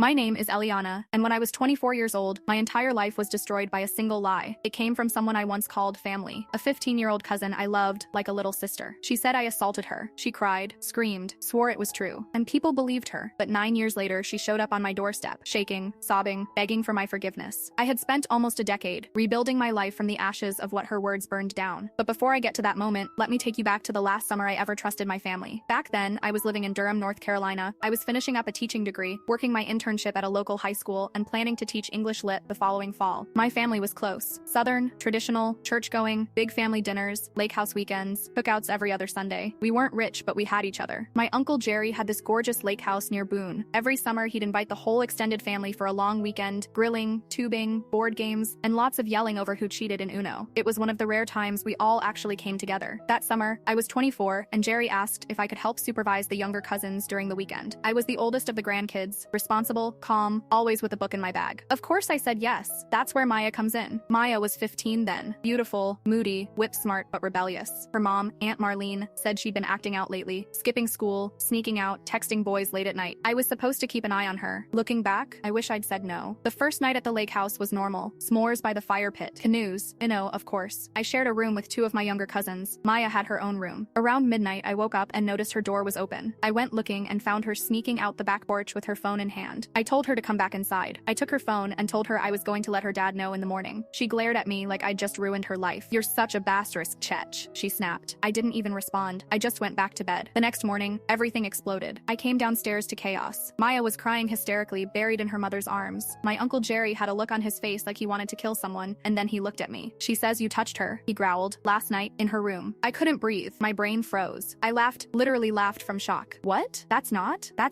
My name is Eliana, and when I was 24 years old, my entire life was destroyed by a single lie. It came from someone I once called family, a 15-year-old cousin I loved like a little sister. She said I assaulted her. She cried, screamed, swore it was true, and people believed her. But 9 years later, she showed up on my doorstep, shaking, sobbing, begging for my forgiveness. I had spent almost a decade rebuilding my life from the ashes of what her words burned down. But before I get to that moment, let me take you back to the last summer I ever trusted my family. Back then, I was living in Durham, North Carolina. I was finishing up a teaching degree, working my internship at a local high school, and planning to teach English Lit the following fall. My family was close. Southern, traditional, church-going, big family dinners, lake house weekends, cookouts every other Sunday. We weren't rich, but we had each other. My uncle Jerry had this gorgeous lake house near Boone. Every summer, he'd invite the whole extended family for a long weekend, grilling, tubing, board games, and lots of yelling over who cheated in Uno. It was one of the rare times we all actually came together. That summer, I was 24, and Jerry asked if I could help supervise the younger cousins during the weekend. I was the oldest of the grandkids, responsible, calm, always with a book in my bag. Of course I said yes. That's where Maya comes in. Maya was 15 then. Beautiful, moody, whip-smart, but rebellious. Her mom, Aunt Marlene, said she'd been acting out lately, skipping school, sneaking out, texting boys late at night. I was supposed to keep an eye on her. Looking back, I wish I'd said no. The first night at the lake house was normal. S'mores by the fire pit. Canoes. Of course. I shared a room with two of my younger cousins. Maya had her own room. Around midnight, I woke up and noticed her door was open. I went looking and found her sneaking out the back porch with her phone in hand. I told her to come back inside. I took her phone and told her I was going to let her dad know in the morning. She glared at me like I'd just ruined her life. "You're such a bastard, Chetch," she snapped. I didn't even respond. I just went back to bed. The next morning, everything exploded. I came downstairs to chaos. Maya was crying hysterically, buried in her mother's arms. My uncle Jerry had a look on his face like he wanted to kill someone, and then he looked at me. "She says you touched her," he growled, "last night, in her room." I couldn't breathe. My brain froze. I laughed, literally laughed from shock. "What? That's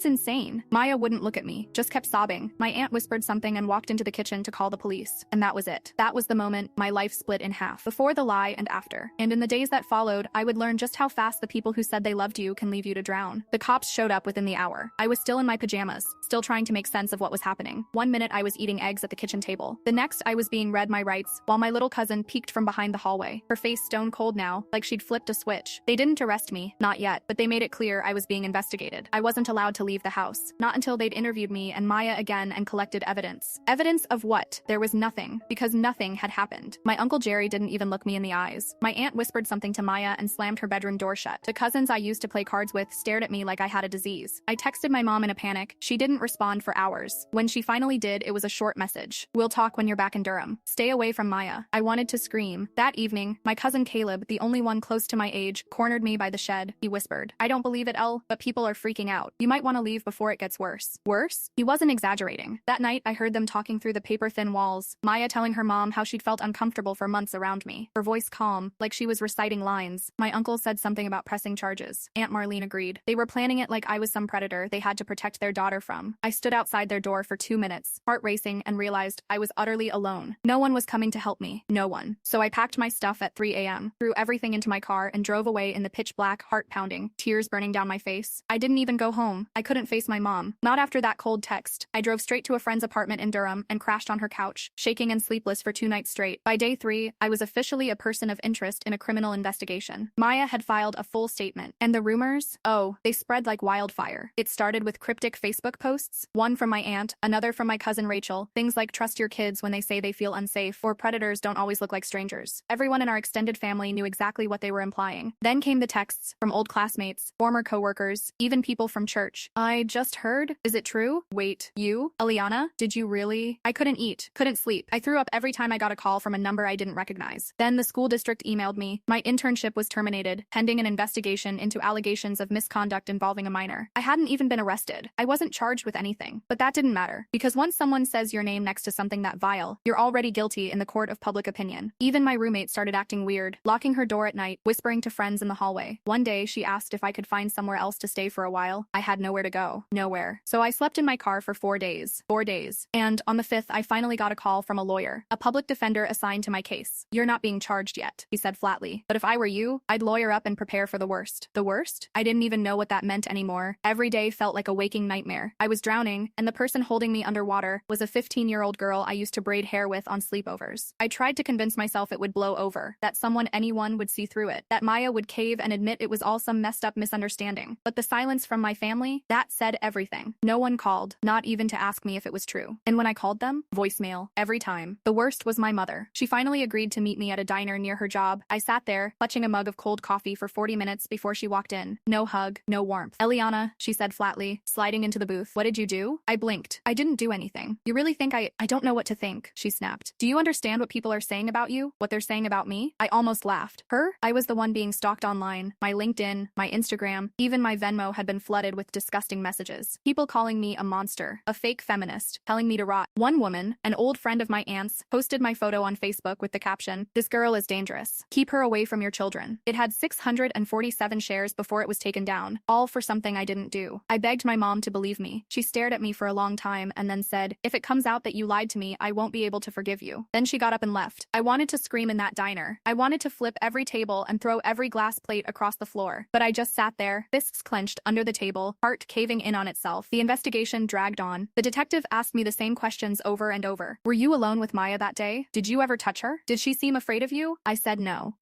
insane." Maya wouldn't look at me, just kept sobbing. My aunt whispered something and walked into the kitchen to call the police. And that was it. That was the moment my life split in half. Before the lie and after. And in the days that followed, I would learn just how fast the people who said they loved you can leave you to drown. The cops showed up within the hour. I was still in my pajamas, still trying to make sense of what was happening. One minute I was eating eggs at the kitchen table. The next I was being read my rights, while my little cousin peeked from behind the hallway. Her face stone cold now, like she'd flipped a switch. They didn't arrest me, not yet, but they made it clear I was being investigated. I wasn't allowed to leave the house. Not until they'd interviewed me and Maya again and collected evidence. Evidence of what? There was nothing, because nothing had happened. My uncle Jerry didn't even look me in the eyes. My aunt whispered something to Maya and slammed her bedroom door shut. The cousins I used to play cards with stared at me like I had a disease. I texted my mom in a panic. She didn't respond for hours. When she finally did, it was a short message. "We'll talk when you're back in Durham. Stay away from Maya." I wanted to scream. That evening, my cousin Caleb, the only one close to my age, cornered me by the shed. He whispered, "I don't believe it, Elle, but people are freaking out. You might want to leave before it gets worse." Worse? He wasn't exaggerating. That night, I heard them talking through the paper-thin walls. Maya telling her mom how she'd felt uncomfortable for months around me. Her voice calm, like she was reciting lines. My uncle said something about pressing charges. Aunt Marlene agreed. They were planning it like I was some predator they had to protect their daughter from. I stood outside their door for 2 minutes, heart racing, and realized I was utterly alone. No one was coming to help me. No one. So I packed my stuff at 3 a.m., threw everything into my car, and drove away in the pitch black, heart pounding, tears burning down my face. I didn't even go home. I couldn't face my mom. Not after that cold text. I drove straight to a friend's apartment in Durham and crashed on her couch, shaking and sleepless for 2 nights straight. By day 3, I was officially a person of interest in a criminal investigation. Maya had filed a full statement. And the rumors? Oh, they spread like wildfire. It started with cryptic Facebook posts, one from my aunt, another from my cousin Rachel, things like trust your kids when they say they feel unsafe, or predators don't always look like strangers. Everyone in our extended family knew exactly what they were implying. Then came the texts from old classmates, former coworkers, even people from church. "I just heard. Is it true? Wait, you? Eliana? Did you really?" I couldn't eat, couldn't sleep. I threw up every time I got a call from a number I didn't recognize. Then the school district emailed me. My internship was terminated, pending an investigation into allegations of misconduct involving a minor. I hadn't even been arrested. I wasn't charged with anything. But that didn't matter, because once someone says your name next to something that vile, you're already guilty in the court of public opinion. Even my roommate started acting weird, locking her door at night, whispering to friends in the hallway. One day, she asked if I could find somewhere else to stay for a while. I had nowhere to go. Nowhere. So I slept in my car for 4 days. 4 days. And on the 5th, I finally got a call from a lawyer, a public defender assigned to my case. "You're not being charged yet," he said flatly. "But if I were you, I'd lawyer up and prepare for the worst." The worst? I didn't even know what that meant anymore. Every day felt like a waking nightmare. I was drowning, and the person holding me underwater was a 15-year-old girl I used to braid hair with on sleepovers. I tried to convince myself it would blow over, that anyone would see through it, that Maya would cave and admit it was all some messed up misunderstanding. But the silence from my family, that said everything. No one called. not even to ask me if it was true. And when I called them, voicemail, every time. The worst was my mother. She finally agreed to meet me at a diner near her job. I sat there, clutching a mug of cold coffee for 40 minutes before she walked in. No hug, no warmth. Eliana, she said flatly, sliding into the booth. What did you do? I blinked. I didn't do anything. You really think I don't know what to think, she snapped. Do you understand what people are saying about you? What they're saying about me? I almost laughed. Her? I was the one being stalked online. My LinkedIn, my Instagram, even my Venmo had been flooded with disgusting messages. People calling me a monster, a fake feminist, telling me to rot. One woman, an old friend of my aunt's, posted my photo on Facebook with the caption, "This girl is dangerous. Keep her away from your children." It had 647 shares before it was taken down, all for something I didn't do. I begged my mom to believe me. She stared at me for a long time and then said, "If it comes out that you lied to me, I won't be able to forgive you." Then she got up and left. I wanted to scream in that diner. I wanted to flip every table and throw every glass plate across the floor. But I just sat there, fists clenched under the table, heart caving in on itself. The investigation dragged on. The detective asked me the same questions over and over. Were you alone with Maya that day? Did you ever touch her? Did she seem afraid of you? I said no,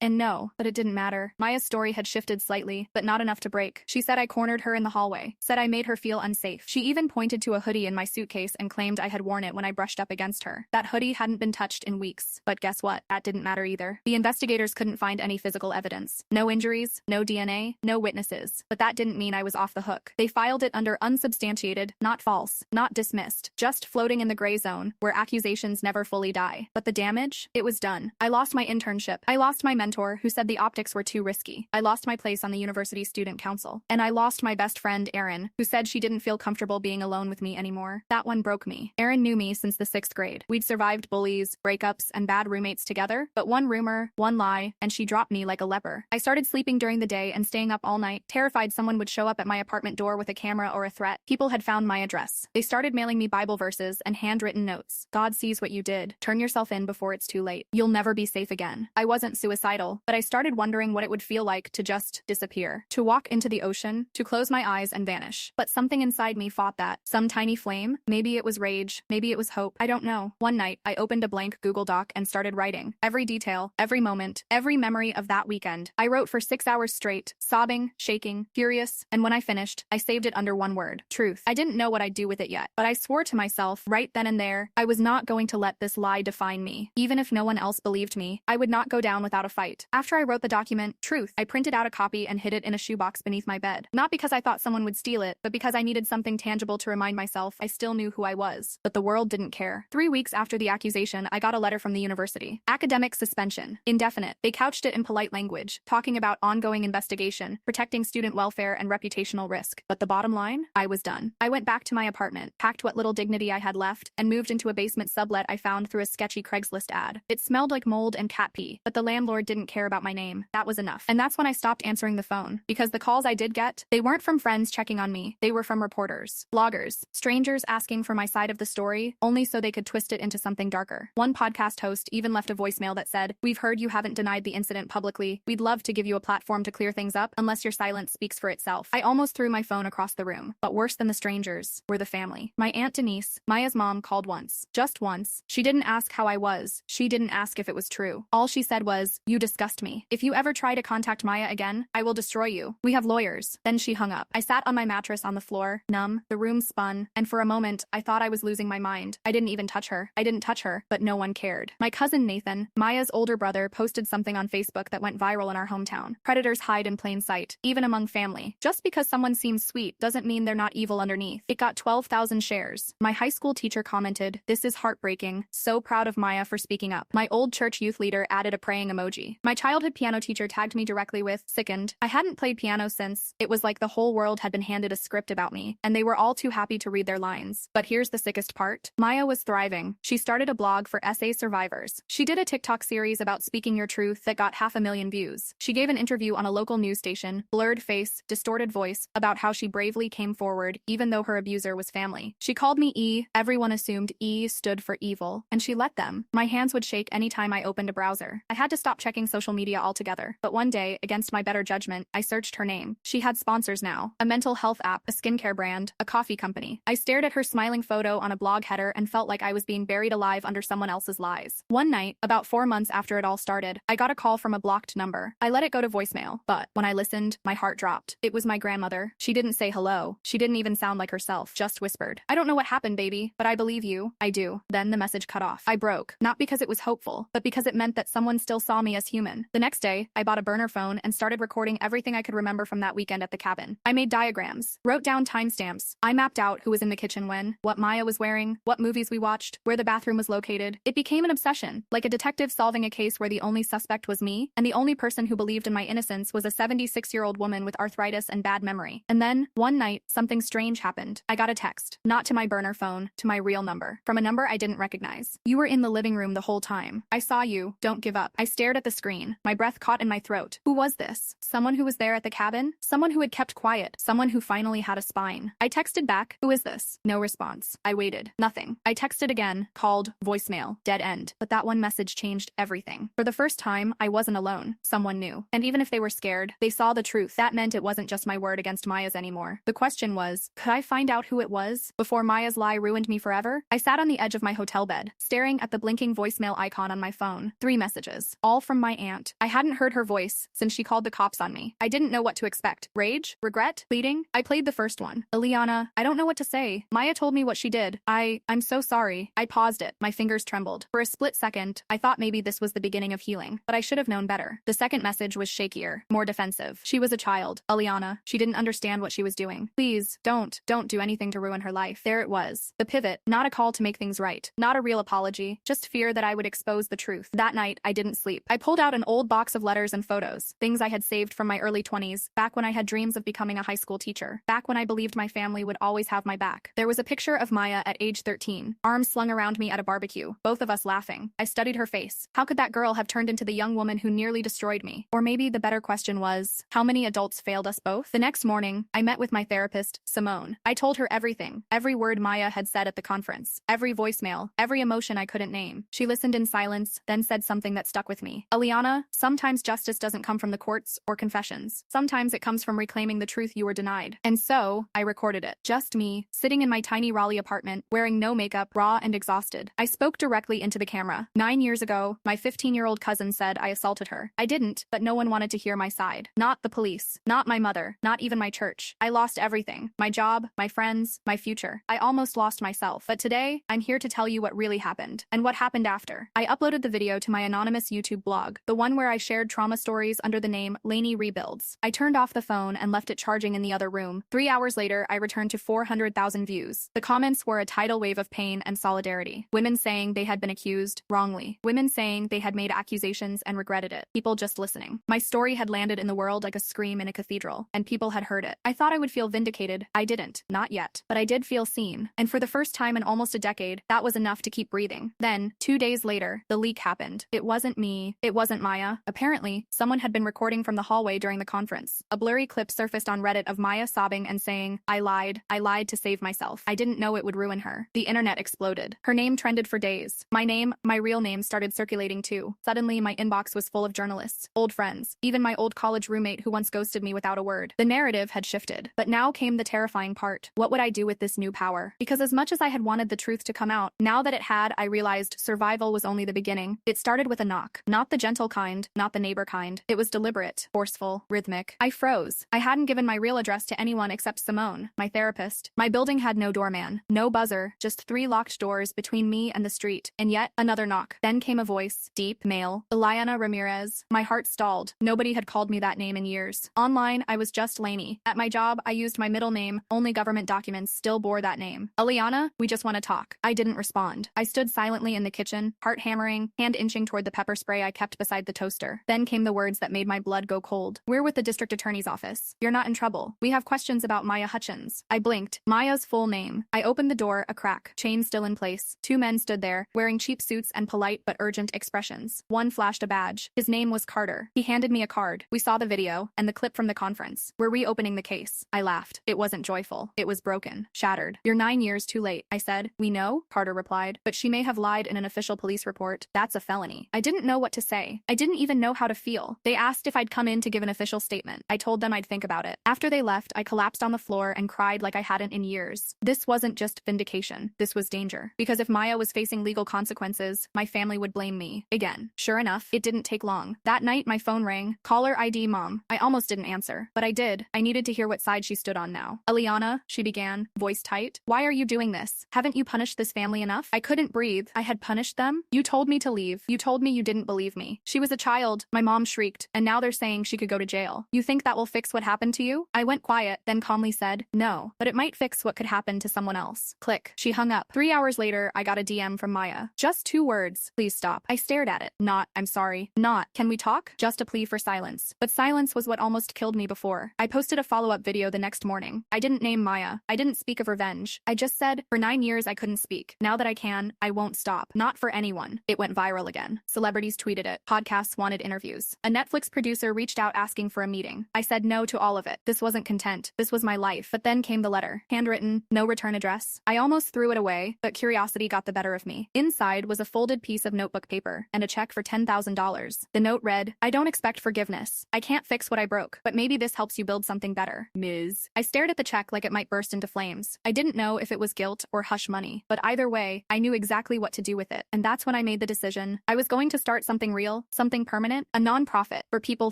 and no, but it didn't matter. Maya's story had shifted slightly, but not enough to break. She said I cornered her in the hallway, said I made her feel unsafe. She even pointed to a hoodie in my suitcase and claimed I had worn it when I brushed up against her. That hoodie hadn't been touched in weeks. But guess what? That didn't matter either. The investigators couldn't find any physical evidence. No injuries, no DNA, no witnesses. But that didn't mean I was off the hook. They filed it under unsubstantiated, not false, not dismissed, just floating in the gray zone, where accusations never fully die. But the damage? It was done. I lost my internship. I lost my mentor, who said the optics were too risky. I lost my place on the university student council. And I lost my best friend, Erin, who said she didn't feel comfortable being alone with me anymore. That one broke me. Erin knew me since the 6th grade. We'd survived bullies, breakups, and bad roommates together, but one rumor, one lie, and she dropped me like a leper. I started sleeping during the day and staying up all night, terrified someone would show up at my apartment door with a camera or a threat. People had found my address. They started mailing me Bible verses and handwritten notes. God sees what you did. Turn yourself in before it's too late. You'll never be safe again. I wasn't suicidal, but I started wondering what it would feel like to just disappear. To walk into the ocean, to close my eyes and vanish. But something inside me fought that. Some tiny flame. Maybe it was rage. Maybe it was hope. I don't know. One night, I opened a blank Google Doc and started writing. Every detail, every moment, every memory of that weekend. I wrote for 6 hours straight, sobbing, shaking, furious, and when I finished, I saved it under one word: truth. I didn't know what I'd do with it yet, but I swore to myself, right then and there, I was not going to let this lie define me. Even if no one else believed me, I would not go down without a fight. After I wrote the document, Truth, I printed out a copy and hid it in a shoebox beneath my bed. Not because I thought someone would steal it, but because I needed something tangible to remind myself I still knew who I was. But the world didn't care. 3 weeks after the accusation, I got a letter from the university. Academic suspension. Indefinite. They couched it in polite language, talking about ongoing investigation, protecting student welfare and reputational risk. But the bottom line? I was done. I went back to my apartment, packed what little dignity I had left, and moved into a basement sublet I found through a sketchy Craigslist ad. It smelled like mold and cat pee, but the landlord didn't care about my name. That was enough. And that's when I stopped answering the phone, because the calls I did get, they weren't from friends checking on me. They were from reporters, bloggers, strangers asking for my side of the story, only so they could twist it into something darker. One podcast host even left a voicemail that said, "We've heard you haven't denied the incident publicly. We'd love to give you a platform to clear things up, unless your silence speaks for itself." I almost threw my phone across the room, but worse than the strangers were the family. My Aunt Denise, Maya's mom, called once. Just once. She didn't ask how I was. She didn't ask if it was true. All she said was, "You disgust me. If you ever try to contact Maya again, I will destroy you. We have lawyers." Then she hung up. I sat on my mattress on the floor, numb. The room spun, and for a moment, I thought I was losing my mind. I didn't even touch her. I didn't touch her, but no one cared. My cousin Nathan, Maya's older brother, posted something on Facebook that went viral in our hometown. Predators hide in plain sight, even among family. Just because someone seems sweet doesn't mean they're not evil underneath. It got 12,000 shares. My high school teacher commented, "This is heartbreaking. So proud of Maya for speaking up." My old church youth leader added a praying emoji. My childhood piano teacher tagged me directly with, "Sickened." I hadn't played piano since. It was like the whole world had been handed a script about me, and they were all too happy to read their lines. But here's the sickest part. Maya was thriving. She started a blog for essay survivors. She did a TikTok series about speaking your truth that got 500,000 views. She gave an interview on a local news station, blurred face, distorted voice, about how she bravely came forward, even though her abuser was family. She called me E. Everyone assumed E stood for evil, and she let them. My hands would shake anytime I opened a browser. I had to stop checking social media altogether. But one day, against my better judgment, I searched her name. She had sponsors now. A mental health app, a skincare brand, a coffee company. I stared at her smiling photo on a blog header and felt like I was being buried alive under someone else's lies. One night, about 4 months after it all started, I got a call from a blocked number. I let it go to voicemail, but when I listened, my heart dropped. It was my grandmother. She didn't say hello. She didn't even sound like herself. herself, just whispered, "I don't know what happened, baby, but I believe you. I do." Then the message cut off. I broke, not because it was hopeful, but because it meant that someone still saw me as human. The next day, I bought a burner phone and started recording everything I could remember from that weekend at the cabin. I made diagrams, wrote down timestamps. I mapped out who was in the kitchen when, what Maya was wearing, what movies we watched, where the bathroom was located. It became an obsession, like a detective solving a case where the only suspect was me, and the only person who believed in my innocence was a 76-year-old woman with arthritis and bad memory. And then, one night, something strange happened. I got a text, not to my burner phone, to my real number, from a number I didn't recognize. "You were in the living room the whole time. I saw you. Don't give up." I stared at the screen, my breath caught in my throat. Who was this? Someone who was there at the cabin? Someone who had kept quiet? Someone who finally had a spine? I texted back, "Who is this?" No response. I waited. Nothing. I texted again, called, voicemail, dead end. But that one message changed everything. For the first time, I wasn't alone. Someone knew. And even if they were scared, they saw the truth. That meant it wasn't just my word against Maya's anymore. The question was, could I find out who it was before Maya's lie ruined me forever? I sat on the edge of my hotel bed, staring at the blinking voicemail icon on my phone. 3 messages, all from my aunt. I hadn't heard her voice since she called the cops on me. I didn't know what to expect. Rage? Regret? Pleading? I played the first one. "Eliana, I don't know what to say. Maya told me what she did. I'm so sorry." I paused it. My fingers trembled. For a split second, I thought maybe this was the beginning of healing, but I should have known better. The second message was shakier, more defensive. She was a child. Eliana. She didn't understand what she was doing. "Please, don't do anything to ruin her life." There it was. The pivot. Not a call to make things right. Not a real apology. Just fear that I would expose the truth. That night, I didn't sleep. I pulled out an old box of letters and photos. Things I had saved from my early 20s, back when I had dreams of becoming a high school teacher. Back when I believed my family would always have my back. There was a picture of Maya at age 13, arms slung around me at a barbecue, both of us laughing. I studied her face. How could that girl have turned into the young woman who nearly destroyed me? Or maybe the better question was, how many adults failed us both? The next morning, I met with my therapist, Simone. I told her everything, every word Maya had said at the conference, every voicemail, every emotion I couldn't name. She listened in silence, then said something that stuck with me. "Eliana, sometimes justice doesn't come from the courts or confessions. Sometimes it comes from reclaiming the truth you were denied." And so, I recorded it. Just me, sitting in my tiny Raleigh apartment, wearing no makeup, raw and exhausted. I spoke directly into the camera. 9 years ago, my 15-year-old cousin said I assaulted her. I didn't, but no one wanted to hear my side. Not the police, not my mother, not even my church. I lost everything. My job, my friends, my future. I almost lost myself. But today, I'm here to tell you what really happened, and what happened after. I uploaded the video to my anonymous YouTube blog, the one where I shared trauma stories under the name Lainey Rebuilds. I turned off the phone and left it charging in the other room. 3 hours later, I returned to 400,000 views. The comments were a tidal wave of pain and solidarity. Women saying they had been accused wrongly. Women saying they had made accusations and regretted it. People just listening. My story had landed in the world like a scream in a cathedral, and people had heard it. I thought I would feel vindicated. I didn't. Not yet. But I did feel seen. And for the first time in almost a decade, that was enough to keep breathing. Then, 2 days later, the leak happened. It wasn't me. It wasn't Maya. Apparently, someone had been recording from the hallway during the conference. A blurry clip surfaced on Reddit of Maya sobbing and saying, I lied to save myself. I didn't know it would ruin her." The internet exploded. Her name trended for days. My name, my real name, started circulating too. Suddenly, my inbox was full of journalists, old friends, even my old college roommate who once ghosted me without a word. The narrative had shifted. But now came the terrifying part. What would I do with this new power? Because as much as I had wanted the truth to come out, now that it had, I realized survival was only the beginning. It started with a knock. Not the gentle kind, not the neighbor kind. It was deliberate, forceful, rhythmic. I froze. I hadn't given my real address to anyone except Simone, my therapist. My building had no doorman, no buzzer, just 3 locked doors between me and the street. And yet, another knock. Then came a voice, deep, male. Eliana Ramirez. My heart stalled. Nobody had called me that name in years. Online, I was just Lainey. At my job, I used my middle name. Only government documents still bore that name. "Eliana, we just want to talk." I didn't respond. I stood silently in the kitchen, heart hammering, hand inching toward the pepper spray I kept beside the toaster. Then came the words that made my blood go cold. "We're with the district attorney's office. You're not in trouble. We have questions about Maya Hutchins." I blinked. Maya's full name. I opened the door, a crack, chain still in place. 2 men stood there, wearing cheap suits and polite but urgent expressions. One flashed a badge. His name was Carter. He handed me a card. We saw the video, and the clip from the conference. "We're reopening the case." I laughed. It wasn't joyful. It was broken. Shattered. "You're 9 years too late," I said. "We know," Carter replied, "but she may have lied in an official police report. That's a felony." I didn't know what to say. I didn't even know how to feel. They asked if I'd come in to give an official statement. I told them I'd think about it. After they left, I collapsed on the floor and cried like I hadn't in years. This wasn't just vindication. This was danger. Because if Maya was facing legal consequences, my family would blame me. Again. Sure enough, it didn't take long. That night, my phone rang. "Caller ID, Mom." I almost didn't answer, but I did. I needed to hear what side she stood on now. "Eliana," she began, voice tight. Why are you doing this? Haven't you punished this family enough? I couldn't breathe. I had punished them? You told me to leave. You told me you didn't believe me. She was a child, my mom shrieked, and now they're saying she could go to jail. You think that will fix what happened to you? I went quiet, then calmly said, no, but it might fix what could happen to someone else. Click. She hung up. 3 hours later, I got a DM from Maya. Just 2 words. Please stop. I stared at it. Not, I'm sorry. Not, can we talk? Just a plea for silence. But silence was what almost killed me before. I posted a follow-up video the next morning. I didn't name Maya. I didn't speak of revenge. I just said, for 9 years I couldn't speak. Now that I can, I won't stop. Not for anyone. It went viral again. Celebrities tweeted it. Podcasts wanted interviews. A Netflix producer reached out asking for a meeting. I said no to all of it. This wasn't content. This was my life. But then came the letter. Handwritten, no return address. I almost threw it away, but curiosity got the better of me. Inside was a folded piece of notebook paper and a check for $10,000. The note read, I don't expect forgiveness. I can't fix what I broke, but maybe this helps you build something better. Ms. I stared at the check like it might burst into flames. I didn't know if it was guilt or hush money, but either way, I knew exactly what to do with it. And that's when I made the decision. I was going to start something real, something permanent, a non-profit for people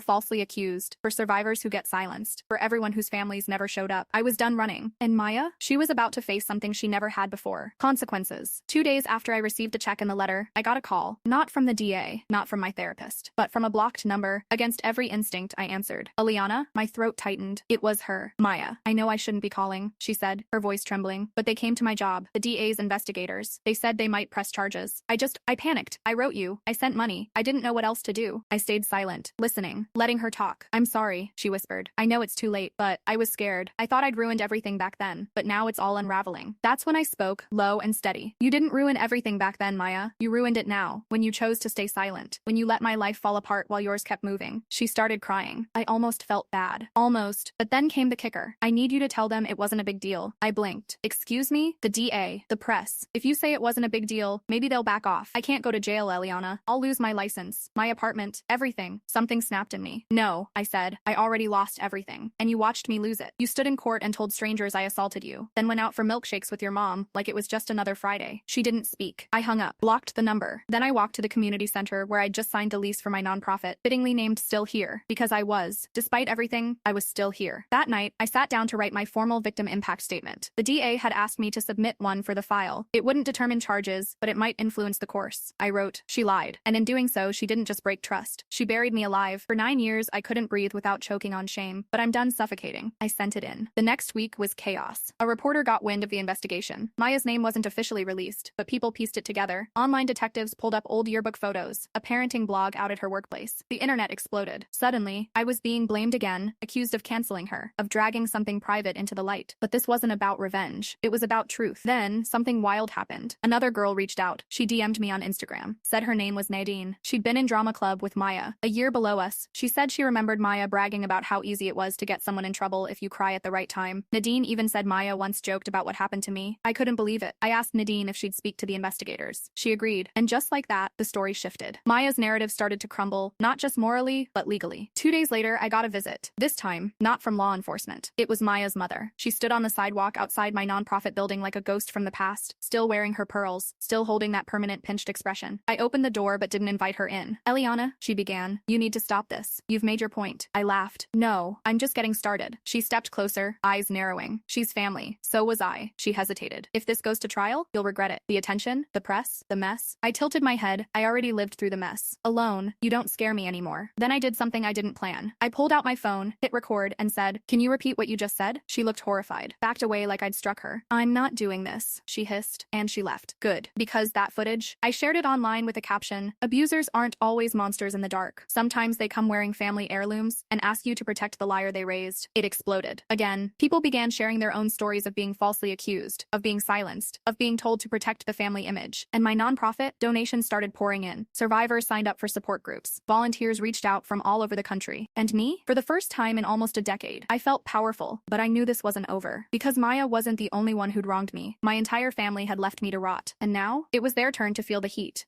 falsely accused, for survivors who get silenced, for everyone whose families never showed up. I was done running. And Maya? She was about to face something she never had before. Consequences. 2 days after I received the check and the letter, I got a call. Not from the DA, not from my therapist, but from a blocked number. Against every instinct, I answered. Eliana? My throat tightened. It was her. Maya. I know I shouldn't be calling, she said, her voice trembling, but they came to my job, the DA's investigators. They said they might press charges. I panicked. I wrote you. I sent money. I didn't know what else to do. I stayed silent, listening, letting her talk. I'm sorry, she whispered. I know it's too late, but I was scared. I thought I'd ruined everything back then, but now it's all unraveling. That's when I spoke, low and steady. You didn't ruin everything back then, Maya. You ruined it now, when you chose to stay silent, when you let my life fall apart while yours kept moving. She started crying. I almost felt bad. Almost. But then came the kicker. I need you to tell them it wasn't a big deal. I blinked. Excuse me? The DA. The press. If you say it wasn't a big deal, maybe they'll back off. I can't go to jail, Eliana. I'll lose my license, my apartment, everything. Something snapped in me. No, I said. I already lost everything. And you watched me lose it. You stood in court and told strangers I assaulted you, then went out for milkshakes with your mom like it was just another Friday. She didn't speak. I hung up, blocked the number. Then I walked to the community center where I'd just signed a lease for my nonprofit, fittingly named Still Here, because I was. Despite everything, I was still here. That night, I sat down to write my formal victim impact statement. The DA had asked me to submit one for the file. It wouldn't determine charges, but it might influence the course. I wrote, she lied. And in doing so, she didn't just break trust. She buried me alive. For 9 years, I couldn't breathe without choking on shame, but I'm done suffocating. I sent it in. The next week was chaos. A reporter got wind of the investigation. Maya's name wasn't officially released, but people pieced it together. Online detectives pulled up old yearbook photos. A parenting blog outed her workplace. The internet exploded. Suddenly, I was being blamed again, accused of canceling her, of dragging something private into the light. But this wasn't about revenge. It was about truth. Then, something wild happened. Another girl reached out. She DM'd me on Instagram. Said her name was Nadine. She'd been in drama club with Maya. A year below us, she said she remembered Maya bragging about how easy it was to get someone in trouble if you cry at the right time. Nadine even said Maya once joked about what happened to me. I couldn't believe it. I asked Nadine if she'd speak to the investigators. She agreed. And just like that, the story shifted. Maya's narrative started to crumble, not just morally, but legally. 2 days later, I got a visit. This time, not from law enforcement. It was Maya's mother. She stood on the sidewalk outside my nonprofit building like a ghost from the past, still wearing her pearls, still holding that permanent pinched expression. I opened the door but didn't invite her in. Eliana, she began, you need to stop this. You've made your point. I laughed. No, I'm just getting started. She stepped closer, eyes narrowing. She's family. So was I. She hesitated. If this goes to trial, you'll regret it. The attention, the press, the mess. I tilted my head. I already lived through the mess. Alone, you don't scare me anymore. Then I did something I didn't plan. I pulled out my phone, hit record, and said, can you repeat what you just said? She looked horrified, backed away like I'd struck her. I'm not doing this, she hissed, and she left. Good. Because that footage, I shared it online with a caption, abusers aren't always monsters in the dark. Sometimes they come wearing family heirlooms and ask you to protect the liar they raised. It exploded. Again, people began sharing their own stories of being falsely accused, of being silenced, of being told to protect the family image. And my nonprofit, donations started pouring in. Survivors signed up for support groups. Volunteers reached out from all over the country. And me? For the first time in almost a decade, I felt powerful, but I knew this wasn't over. Because Maya wasn't the only one who'd wronged me. My entire family had left me to rot. And now, it was their turn to feel the heat.